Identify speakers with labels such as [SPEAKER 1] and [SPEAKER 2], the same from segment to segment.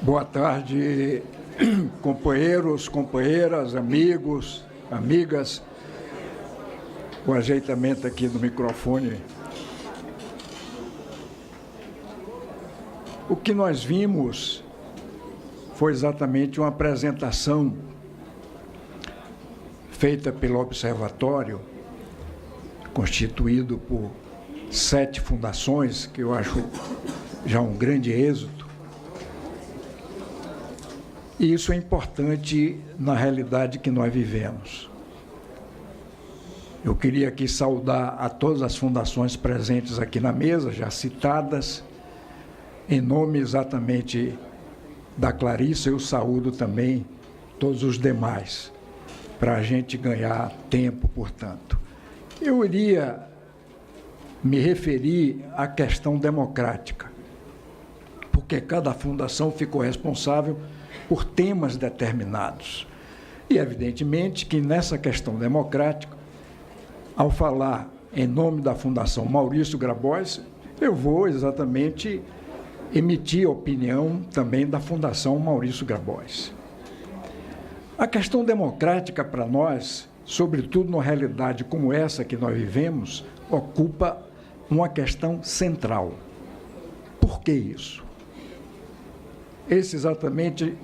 [SPEAKER 1] Boa tarde, companheiros, companheiras, amigos, amigas. O ajeitamento aqui do microfone. O que nós vimos foi exatamente uma apresentação feita pelo Observatório, constituído por 7 fundações, que eu acho já um grande êxito. E isso é importante na realidade que nós vivemos. Eu queria aqui saudar a todas as fundações presentes aqui na mesa, já citadas, em nome exatamente da Clarissa, eu saúdo também todos os demais, para a gente ganhar tempo, portanto. Eu iria me referir à questão democrática, porque cada fundação ficou responsável por temas determinados. E, evidentemente, que nessa questão democrática, ao falar em nome da Fundação Maurício Grabois, eu vou exatamente emitir a opinião também da Fundação Maurício Grabois. A questão democrática para nós, sobretudo numa realidade como essa que nós vivemos, ocupa uma questão central. Por que isso? Esse é exatamente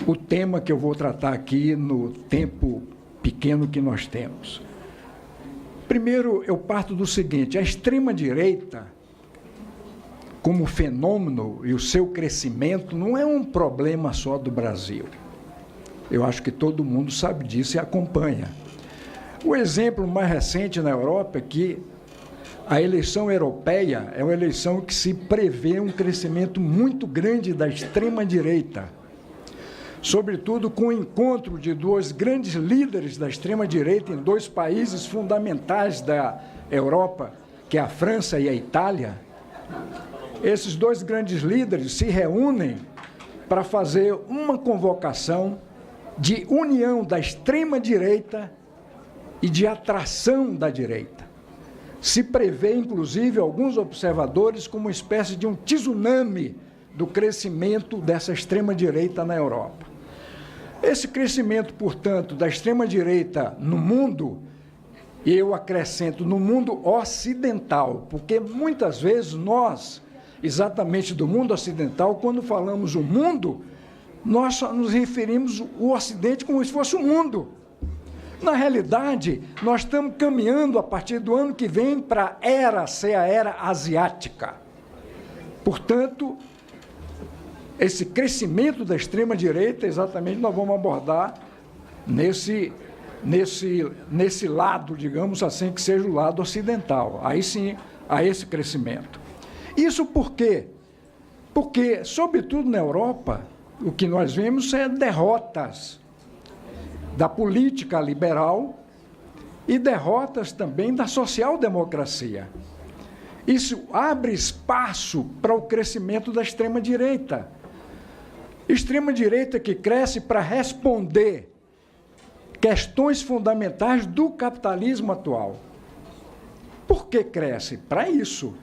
[SPEAKER 1] o tema que eu vou tratar aqui no tempo pequeno que nós temos. Primeiro, eu parto do seguinte: a extrema-direita, como fenômeno e o seu crescimento, não é um problema só do Brasil. Eu acho que todo mundo sabe disso e acompanha. O exemplo mais recente na Europa é que a eleição europeia é uma eleição que se prevê um crescimento muito grande da extrema-direita, sobretudo com o encontro de 2 grandes líderes da extrema-direita em 2 países fundamentais da Europa, que é a França e a Itália. Esses 2 grandes líderes se reúnem para fazer uma convocação de união da extrema-direita e de atração da direita. Se prevê, inclusive, alguns observadores, como uma espécie de um tsunami do crescimento dessa extrema-direita na Europa. Esse crescimento, portanto, da extrema-direita no mundo, e eu acrescento no mundo ocidental, porque muitas vezes nós, exatamente do mundo ocidental, quando falamos o mundo, nós só nos referimos ao Ocidente como se fosse o mundo. Na realidade, nós estamos caminhando a partir do ano que vem para ser a era asiática. Portanto, esse crescimento da extrema-direita, exatamente, nós vamos abordar nesse lado, digamos assim, que seja o lado ocidental. Aí sim, há esse crescimento. Isso por quê? Porque, sobretudo na Europa, o que nós vemos é derrotas da política liberal e derrotas também da social-democracia. Isso abre espaço para o crescimento da extrema-direita. Extrema-direita que cresce para responder questões fundamentais do capitalismo atual. Por que cresce? Para isso.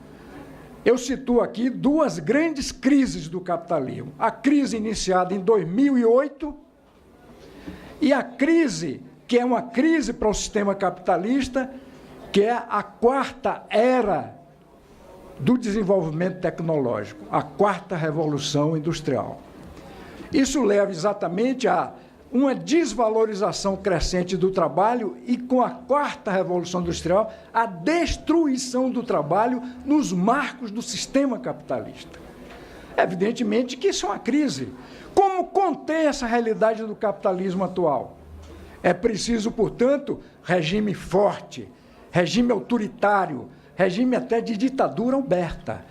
[SPEAKER 1] Eu situo aqui 2 grandes crises do capitalismo. A crise iniciada em 2008 e a crise, que é uma crise para o sistema capitalista, que é a 4ª era do desenvolvimento tecnológico, a 4ª revolução industrial. Isso leva exatamente a uma desvalorização crescente do trabalho e, com a 4ª revolução industrial, a destruição do trabalho nos marcos do sistema capitalista. Evidentemente que isso é uma crise. Como conter essa realidade do capitalismo atual? É preciso, portanto, regime forte, regime autoritário, regime até de ditadura aberta.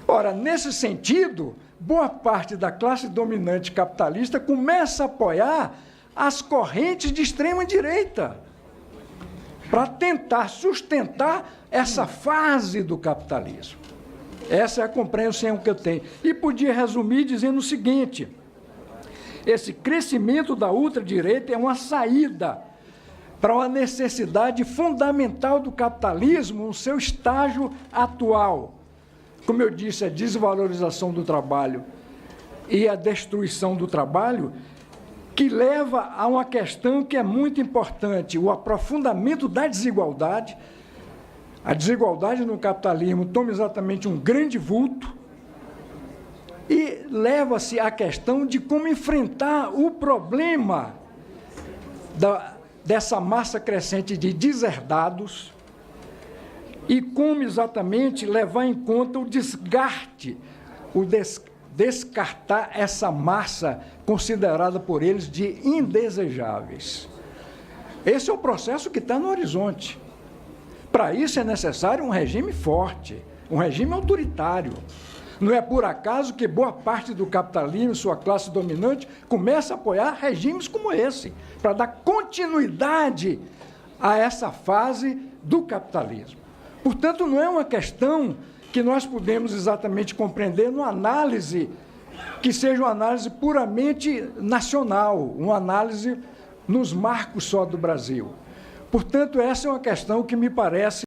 [SPEAKER 1] Ora, nesse sentido, boa parte da classe dominante capitalista começa a apoiar as correntes de extrema-direita para tentar sustentar essa fase do capitalismo. Essa é a compreensão que eu tenho. E podia resumir dizendo o seguinte: esse crescimento da ultradireita é uma saída para uma necessidade fundamental do capitalismo no seu estágio atual. Como eu disse, a desvalorização do trabalho e a destruição do trabalho, que leva a uma questão que é muito importante, o aprofundamento da desigualdade. A desigualdade no capitalismo toma exatamente um grande vulto e leva-se à questão de como enfrentar o problema dessa massa crescente de deserdados e como exatamente levar em conta o descarte, descartar essa massa considerada por eles de indesejáveis. Esse é o processo que está no horizonte. Para isso é necessário um regime forte, um regime autoritário. Não é por acaso que boa parte do capitalismo, sua classe dominante, começa a apoiar regimes como esse, para dar continuidade a essa fase do capitalismo. Portanto, não é uma questão que nós podemos exatamente compreender numa análise que seja uma análise puramente nacional, uma análise nos marcos só do Brasil. Portanto, essa é uma questão que me parece